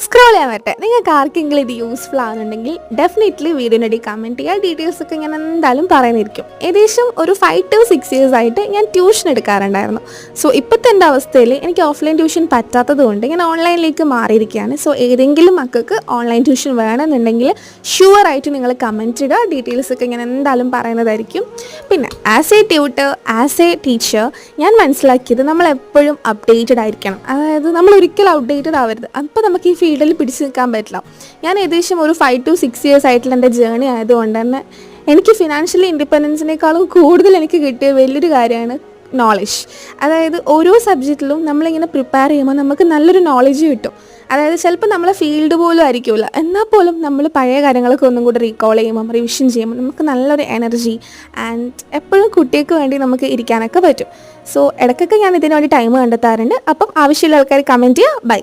Scroll ചെയ്യാൻ പറ്റേ നിങ്ങൾക്ക് ആർക്കെങ്കിലും ഇത് യൂസ്ഫുൾ ആകുന്നുണ്ടെങ്കിൽ ഡെഫിനറ്റ്ലി വീഡിയോയുടെ കമൻറ്റ് ചെയ്യുക. ഡീറ്റെയിൽസ് ഒക്കെ ഞാൻ എന്തായാലും പറയുന്നിരിക്കും. ഏകദേശം ഒരു 5 to 6 years ആയിട്ട് ഞാൻ ട്യൂഷൻ എടുക്കാറുണ്ടായിരുന്നു. സോ ഇപ്പോഴത്തെ എൻ്റെ അവസ്ഥയിൽ എനിക്ക് ഓഫ്ലൈൻ ട്യൂഷൻ പറ്റാത്തത് കൊണ്ട് ഞാൻ ഓൺലൈനിലേക്ക് മാറിയിരിക്കുകയാണ്. സോ ഏതെങ്കിലും മക്കൾക്ക് ഓൺലൈൻ ട്യൂഷൻ വേണമെന്നുണ്ടെങ്കിൽ ഷുവറായിട്ട് നിങ്ങൾ കമൻറ്റ് ഇടുക. ഡീറ്റെയിൽസ് ഒക്കെ ഞാൻ എന്തായാലും പറയുന്നതായിരിക്കും. പിന്നെ as A tutor, as A teacher ഞാൻ മനസ്സിലാക്കിയത് നമ്മൾ എപ്പോഴും അപ്ഡേറ്റഡ് ആയിരിക്കണം. അതായത് നമ്മൾ ഒരിക്കലും ഔട്ട്ഡേറ്റഡ് ആവരുത്. അപ്പോൾ നമുക്ക് ഈ ഫീൽഡിൽ പിടിച്ച് നിൽക്കാൻ പറ്റില്ല. ഞാൻ ഏകദേശം ഒരു 5 to 6 years ആയിട്ടുള്ള എൻ്റെ ജേണി ആയതുകൊണ്ട് തന്നെ എനിക്ക് ഫിനാൻഷ്യലി ഇൻഡിപെൻഡൻസിനേക്കാളും കൂടുതൽ എനിക്ക് കിട്ടിയ വലിയൊരു കാര്യമാണ് നോളജ്. അതായത് ഓരോ സബ്ജക്റ്റിലും നമ്മളിങ്ങനെ പ്രിപ്പയർ ചെയ്യുമ്പോൾ നമുക്ക് നല്ലൊരു നോളജ് കിട്ടും. അതായത് ചിലപ്പോൾ നമ്മളെ ഫീൽഡ് പോലും ആയിരിക്കില്ല, എന്നാൽ പോലും നമ്മൾ പഴയ കാര്യങ്ങളൊക്കെ ഒന്നും കൂടി റീകോൾ ചെയ്യുമ്പോൾ റിവിഷൻ ചെയ്യുമ്പോൾ നമുക്ക് നല്ലൊരു എനർജി ആൻഡ് എപ്പോഴും കുട്ടികൾക്ക് വേണ്ടി നമുക്ക് ഇരിക്കാനൊക്കെ പറ്റും. സോ ഇടയ്ക്കൊക്കെ ഞാൻ ഇതിനു വേണ്ടി ടൈം കണ്ടെത്താറുണ്ട്. അപ്പം ആവശ്യമുള്ള ആൾക്കാർ കമൻറ്റ് ചെയ്യുക. ബൈ.